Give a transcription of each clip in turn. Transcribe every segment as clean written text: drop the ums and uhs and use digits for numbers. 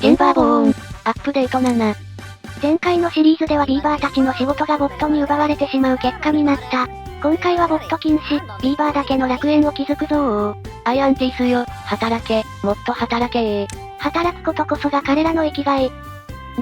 チェンバーボーン。アップデート7。前回のシリーズではビーバーたちの仕事がボットに奪われてしまう結果になった。今回はボット禁止、ビーバーだけの楽園を築くぞー。アイアンティスよ、働け、もっと働けー。働くことこそが彼らの生きがい。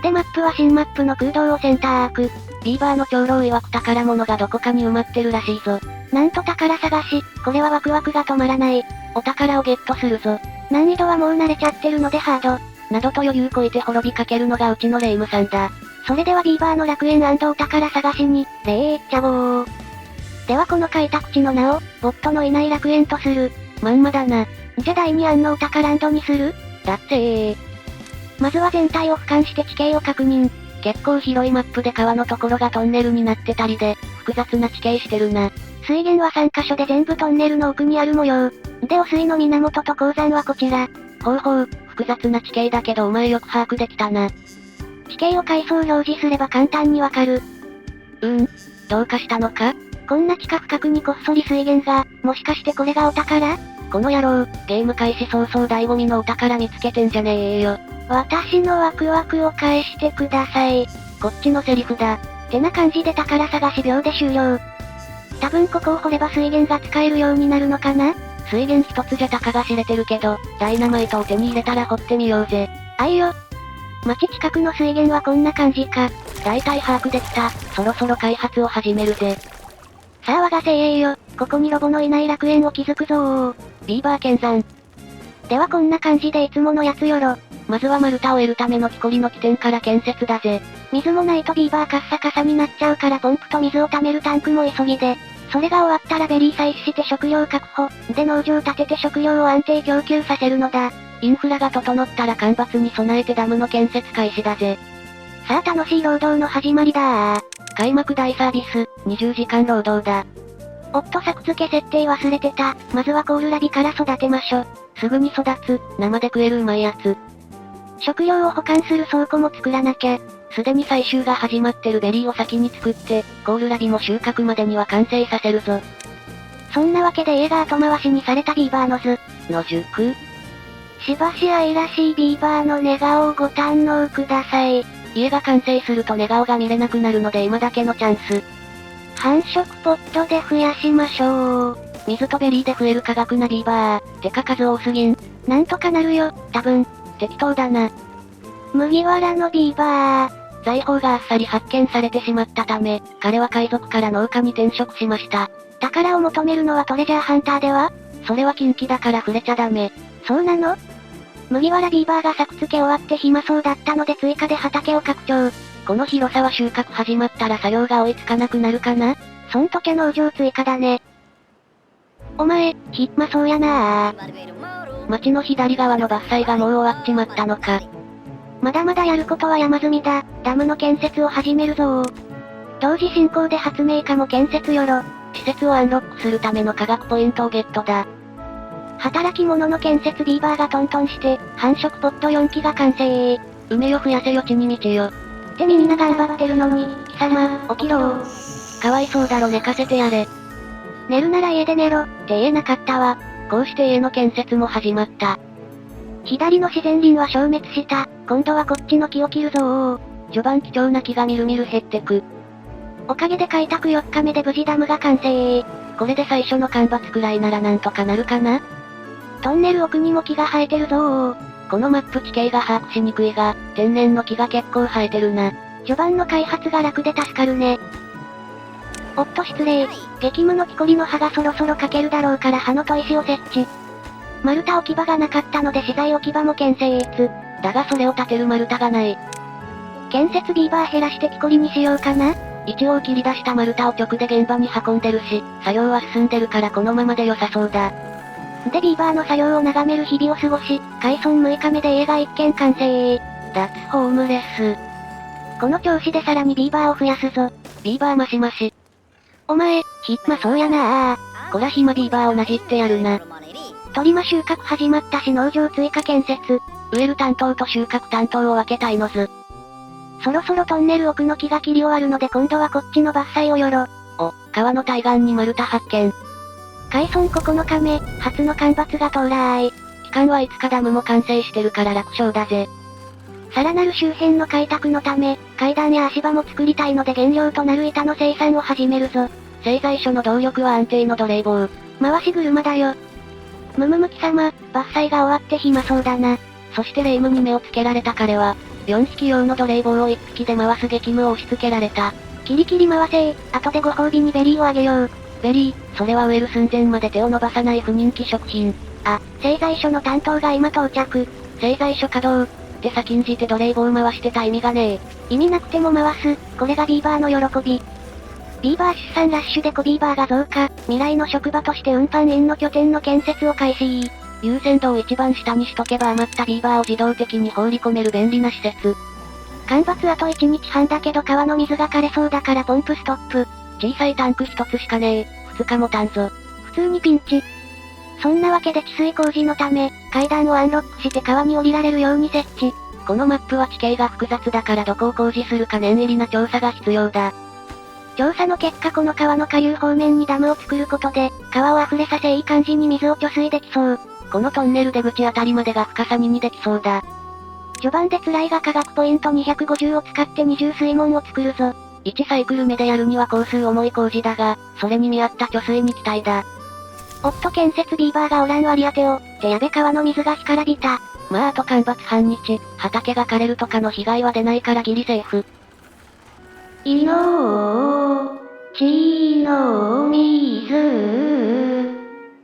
でマップは新マップの空洞を選択。ビーバーの長老曰く宝物がどこかに埋まってるらしいぞ。なんと宝探し、これはワクワクが止まらない。お宝をゲットするぞ。難易度はもう慣れちゃってるのでハード。などと余裕こいて滅びかけるのがうちのレイムさんだ。それではビーバーの楽園&お宝探しに、レイっちゃおー。ではこの開拓地の名を、ボットのいない楽園とする。まんまだな。じゃ第2案のお宝ランドにする？だってまずは全体を俯瞰して地形を確認。結構広いマップで川のところがトンネルになってたりで、複雑な地形してるな。水源は3カ所で全部トンネルの奥にある模様。で汚水の源と鉱山はこちら。ほうほう、複雑な地形だけどお前よく把握できたな。地形を階層表示すれば簡単にわかる。どうかしたのか？こんな地下深くにこっそり水源が、もしかしてこれがお宝？この野郎、ゲーム開始早々醍醐味のお宝見つけてんじゃねえよ。私のワクワクを返してください。こっちのセリフだ。てな感じで宝探し秒で終了。多分ここを掘れば水源が使えるようになるのかな？水源一つじゃたかが知れてるけど、ダイナマイトを手に入れたら掘ってみようぜ。あいよ。町近くの水源はこんな感じか。だいたい把握できた。そろそろ開発を始めるぜ。さあ我が精鋭よ、ここにロボのいない楽園を築くぞー。ビーバー剣山。ではこんな感じでいつものやつよろ。まずは丸太を得るための木こりの起点から建設だぜ。水もないとビーバーカッサカサになっちゃうからポンプと水を溜めるタンクも急ぎで。それが終わったらベリー採取して食料確保。で農場建てて食料を安定供給させるのだ。インフラが整ったら干ばつに備えてダムの建設開始だぜ。さあ楽しい労働の始まりだー。開幕大サービス、20時間労働だ。おっと作付け設定忘れてた。まずはコールラビから育てましょ。すぐに育つ、生で食えるうまいやつ。食料を保管する倉庫も作らなきゃ。すでに採集が始まってるベリーを先に作って、コールラビも収穫までには完成させるぞ。そんなわけで映画後回しにされたビーバーの図。野宿？しばし愛らしいビーバーの寝顔をご堪能ください。家が完成すると寝顔が見れなくなるので今だけのチャンス。繁殖ポットで増やしましょう。水とベリーで増える科学なビーバー。てか数多すぎん。なんとかなるよ、多分。適当だな。麦わらのビーバー。財宝があっさり発見されてしまったため、彼は海賊から農家に転職しました。宝を求めるのはトレジャーハンターでは？それは禁忌だから触れちゃダメ。そうなの？麦わらビーバーが作付け終わって暇そうだったので追加で畑を拡張。この広さは収穫始まったら作業が追いつかなくなるかな？そんとき農場追加だね。お前、暇そうやなー。町の左側の伐採がもう終わっちまったのか。まだまだやることは山積みだ。ダムの建設を始めるぞー。同時進行で発明家も建設よろ。施設をアンロックするための科学ポイントをゲットだ。働き者の建設ビーバーがトントンして、繁殖ポット4機が完成。梅を増やせよ地に道よ。ってみんな頑張ってるのに、貴様、起きろー。かわいそうだろ寝かせてやれ。寝るなら家で寝ろ、って言えなかったわ。こうして家の建設も始まった。左の自然林は消滅した。今度はこっちの木を切るぞー。序盤貴重な木がみるみる減ってく。おかげで開拓4日目で無事ダムが完成。これで最初の干ばつくらいならなんとかなるかな？トンネル奥にも木が生えてるぞー。このマップ地形が把握しにくいが、天然の木が結構生えてるな。序盤の開発が楽で助かるね。おっと失礼。激務の木こりの葉がそろそろ欠けるだろうから葉の砥石を設置。丸太置き場がなかったので資材置き場も建設。だがそれを建てる丸太がない。建設ビーバー減らして木こりにしようかな。一応切り出した丸太を直で現場に運んでるし、作業は進んでるからこのままで良さそうだ。でビーバーの作業を眺める日々を過ごし、開村6日目で家が1軒完成。脱ホームレス。この調子でさらにビーバーを増やすぞ。ビーバーマシマシ。お前、暇そうやなこら暇ビーバーをなじってやるな。鳥間収穫始まったし農場追加建設。植える担当と収穫担当を分けたいのず。そろそろトンネル奥の木が切り終わるので今度はこっちの伐採をよろ。お、川の対岸に丸太発見。開村9日目、初の干ばつが到来。期間はいつかダムも完成してるから楽勝だぜ。さらなる周辺の開拓のため、階段や足場も作りたいので原料となる板の生産を始めるぞ。製材所の動力は安定の奴隷棒。回し車だよ。むむむ貴様、伐採が終わって暇そうだな。そして霊夢に目をつけられた彼は、4匹用の奴隷棒を1匹で回す激務を押し付けられた。キリキリ回せー、後でご褒美にベリーをあげよう。ベリー、それは植える寸前まで手を伸ばさない不人気食品。あ、製材所の担当が今到着。製材所稼働。って先んじて奴隷棒を回してた意味がねえ。意味なくても回す、これがビーバーの喜び。ビーバー出産ラッシュで子ビーバーが増加、未来の職場として運搬員の拠点の建設を開始。優先度を一番下にしとけば余ったビーバーを自動的に放り込める便利な施設。干ばつあと1日半だけど川の水が枯れそうだからポンプストップ。小さいタンク一つしかねえ。2日もたんぞ。普通にピンチ。そんなわけで治水工事のため、階段をアンロックして川に降りられるように設置。このマップは地形が複雑だからどこを工事するか念入りな調査が必要だ。調査の結果この川の下流方面にダムを作ることで、川を溢れさせいい感じに水を貯水できそう。このトンネル出口あたりまでが深さ2にできそうだ。序盤で辛いが科学ポイント250を使って二重水門を作るぞ。1サイクル目でやるには工数重い工事だが、それに見合った貯水に期待だ。おっと建設ビーバーがおらん割り当てを、ってやべ川の水が干からびた。まああと干ばつ半日、畑が枯れるとかの被害は出ないからギリセーフ。いのちの水。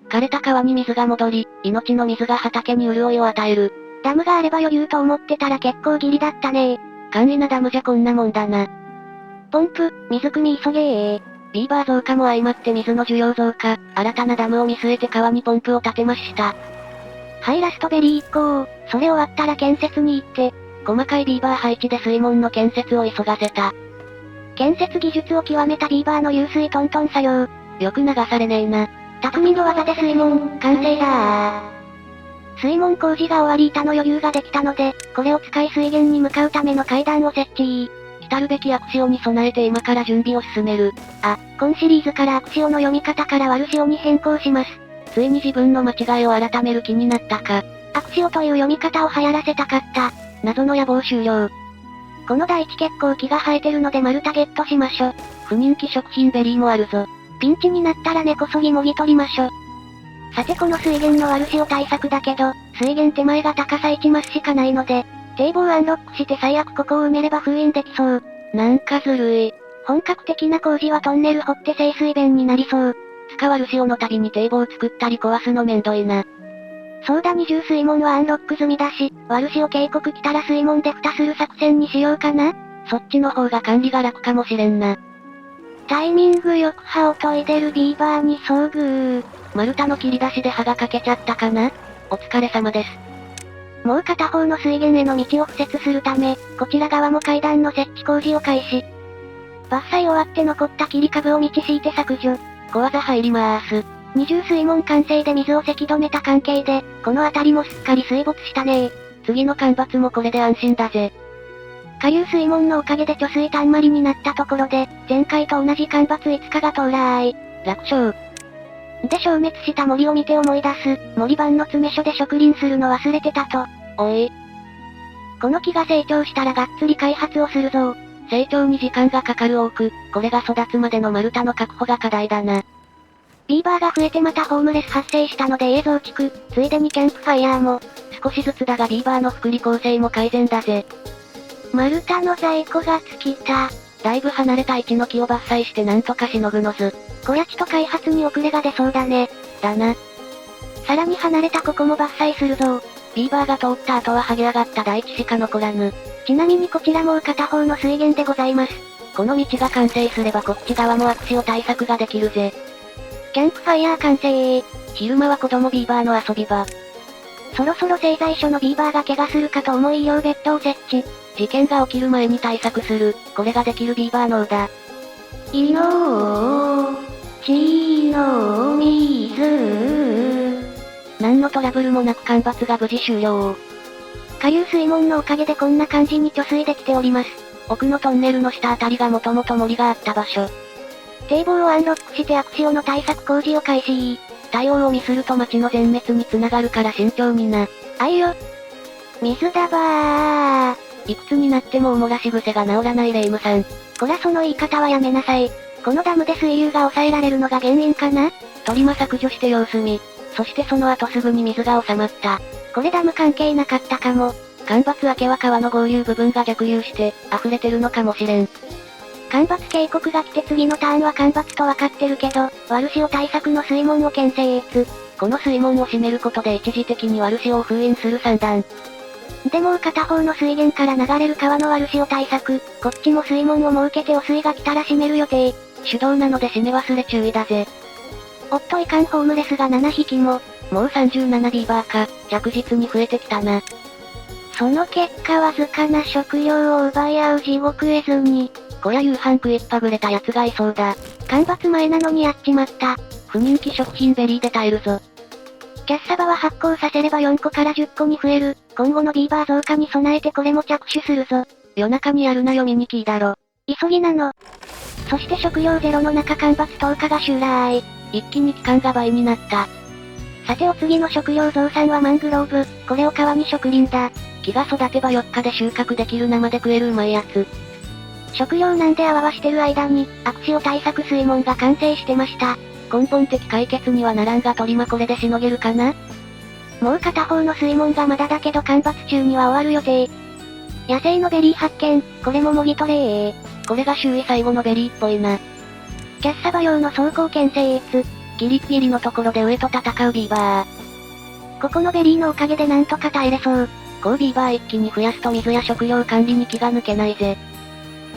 枯れた川に水が戻り、命の水が畑に潤いを与える。ダムがあれば余裕と思ってたら結構ギリだったね。簡易なダムじゃこんなもんだな。ポンプ、水汲み急げー。ビーバー増加も相まって水の需要増加、新たなダムを見据えて川にポンプを立てました。はい、ラストベリー行こう。それ終わったら建設に行って。細かいビーバー配置で水門の建設を急がせた。建設技術を極めたビーバーの流水トントン作業。よく流されねえな。匠の技で水門、完成だー。水門工事が終わり板の余裕ができたので、これを使い水源に向かうための階段を設置。来るべきアクシオに備えて今から準備を進める。あ、今シリーズからアクシオの読み方からワルシオに変更します。ついに自分の間違いを改める気になったか。アクシオという読み方を流行らせたかった。謎の野望終了。この大地結構木が生えてるので丸太ゲットしましょ。不人気食品ベリーもあるぞ。ピンチになったら根こそぎもぎ取りましょ。さてこの水源のワルシオ対策だけど、水源手前が高さ1マスしかないので、堤防アンロックして最悪ここを埋めれば封印できそう。なんかずるい。本格的な工事はトンネル掘って清水弁になりそう。使わる潮の度に堤防作ったり壊すのめんどいな。そうだ二重水門はアンロック済みだし、ワルシオ渓谷来たら水門で蓋する作戦にしようかな。そっちの方が管理が楽かもしれんな。タイミングよく歯を研いでるビーバーに遭遇。丸太の切り出しで歯が欠けちゃったかな？お疲れ様です。もう片方の水源への道を敷設するため、こちら側も階段の設置工事を開始。伐採終わって残った切り株を道敷いて削除。小技入りまーす。二重水門完成で水をせき止めた関係で、この辺りもすっかり水没したね。次の干ばつもこれで安心だぜ。下流水門のおかげで貯水たんまりになったところで、前回と同じ干ばつ5日が到来。楽勝。で消滅した森を見て思い出す、森番の詰め所で植林するの忘れてたと。おい。この木が成長したらがっつり開発をするぞ。成長に時間がかかる多く、これが育つまでの丸太の確保が課題だな。ビーバーが増えてまたホームレス発生したので家増築、ついでにキャンプファイヤーも。少しずつだがビーバーの福利厚生も改善だぜ。丸太の在庫が尽きた。だいぶ離れた位置の木を伐採してなんとかしのぐのず。小屋地と開発に遅れが出そうだね。だな。さらに離れたここも伐採するぞ。ビーバーが通った後は剥げ上がった大地しか残らぬ。ちなみにこちらも片方の水源でございます。この道が完成すればこっち側もアクシオ対策ができるぜ。キャンプファイヤー完成。昼間は子供ビーバーの遊び場。そろそろ製材所のビーバーが怪我するかと思い医療ベッドを設置。事件が起きる前に対策する。これができるビーバー脳だ。いのちの水。何のトラブルもなく干ばつが無事終了。下流水門のおかげでこんな感じに貯水できております。奥のトンネルの下あたりがもともと森があった場所。堤防をアンロックしてアクシオの対策工事を開始。対応をミスると町の全滅につながるから慎重にな。あいよ。水だばー。いくつになってもおもらし癖が治らないレイムさん。こらその言い方はやめなさい。このダムで水流が抑えられるのが原因かな？トリマ削除して様子見。そしてその後すぐに水が収まった。これダム関係なかったかも。干ばつ明けは川の合流部分が逆流して、溢れてるのかもしれん。干ばつ警告が来て次のターンは干ばつとわかってるけど、悪潮対策の水門を牽制越。この水門を閉めることで一時的に悪潮を封印する算段。でもう片方の水源から流れる川の悪潮対策、こっちも水門を設けて汚水が来たら閉める予定。手動なので閉め忘れ注意だぜ。おっといかんホームレスが7匹も。もう37ビーバーか、着実に増えてきたな。その結果わずかな食料を奪い合う地獄絵図に。こりゃ夕飯食いっぱぐれた奴がいそうだ。干ばつ前なのにやっちまった。不人気食品ベリーで耐えるぞ。キャッサバは発酵させれば4個から10個に増える。今後のビーバー増加に備えてこれも着手するぞ。夜中にやるなよミニキーだろ。急ぎなの。そして食料ゼロの中干ばつ10日が襲来。一気に期間が倍になった。さてお次の食料増産はマングローブ。これを川に植林だ。木が育てば4日で収穫できる生で食えるうまいやつ。食料なんであわわしてる間に、悪潮対策水門が完成してました。根本的解決にはならんがトリマこれでしのげるかな？もう片方の水門がまだだけど干ばつ中には終わる予定。野生のベリー発見、これももぎ取れこれが周囲最後のベリーっぽいな。キャッサバ用の走行牽制越。ギリギリのところで上と戦うビーバー。ここのベリーのおかげでなんとか耐えれそう。こうビーバー一気に増やすと水や食料管理に気が抜けないぜ。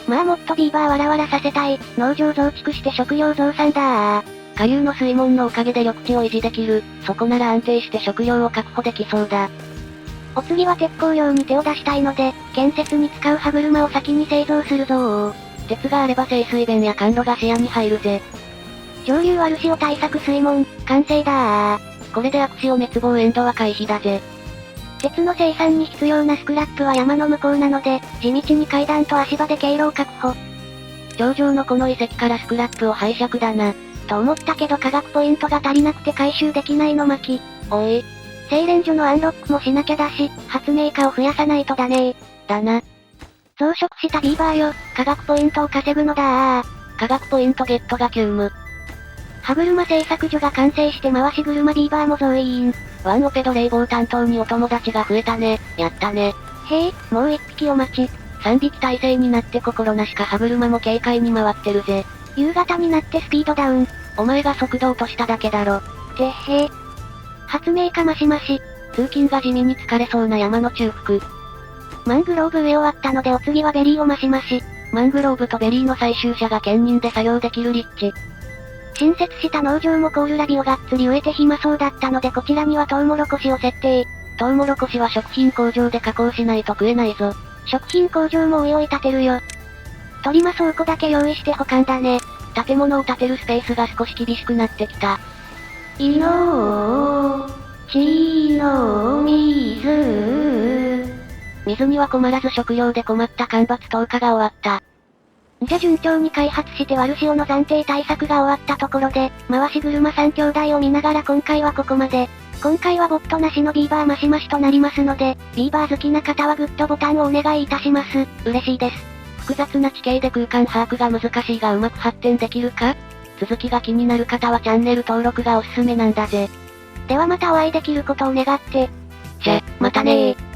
まあもっとビーバーわらわらさせたい。農場増築して食料増産だ下流の水門のおかげで緑地を維持できる。そこなら安定して食料を確保できそうだ。お次は鉄鋼用に手を出したいので、建設に使う歯車を先に製造するぞ鉄があれば清水弁や管路が視野に入るぜ。上流悪潮対策水門、完成だこれで悪潮滅亡エンドは回避だぜ。鉄の生産に必要なスクラップは山の向こうなので、地道に階段と足場で経路を確保。頂上のこの遺跡からスクラップを拝借だな。と思ったけど科学ポイントが足りなくて回収できないの巻。おい。精錬所のアンロックもしなきゃだし、発明家を増やさないとだねだな。増殖したビーバーよ、科学ポイントを稼ぐのだ科学ポイントゲットが急務。歯車製作所が完成して回し車ビーバーも増員。ワンオペド冷房担当にお友達が増えたね。やったね。へえ、もう一匹お待ち。3匹体制になって心なしか歯車も軽快に回ってるぜ。夕方になってスピードダウン。お前が速度落としただけだろ。てっへー。発明家マシマシ。通勤が地味に疲れそうな山の中腹。マングローブ植え終わったのでお次はベリーをマシマシ。マングローブとベリーの採集者が兼任で作業できる立地。新設した農場もコールラビをがっつり植えて暇そうだったのでこちらにはトウモロコシを設定。トウモロコシは食品工場で加工しないと食えないぞ。食品工場もおいおい建てるよ。トリマ倉庫だけ用意して保管だね。建物を建てるスペースが少し厳しくなってきた。いのちの水。水には困らず食料で困った干ばつ10日が終わった。じゃ順調に開発して悪潮の暫定対策が終わったところで、回し車3兄弟を見ながら今回はここまで。今回はボットなしのビーバーマシマシとなりますので、ビーバー好きな方はグッドボタンをお願いいたします。嬉しいです。複雑な地形で空間把握が難しいがうまく発展できるか？続きが気になる方はチャンネル登録がおすすめなんだぜ。ではまたお会いできることを願って。じゃ、またねー。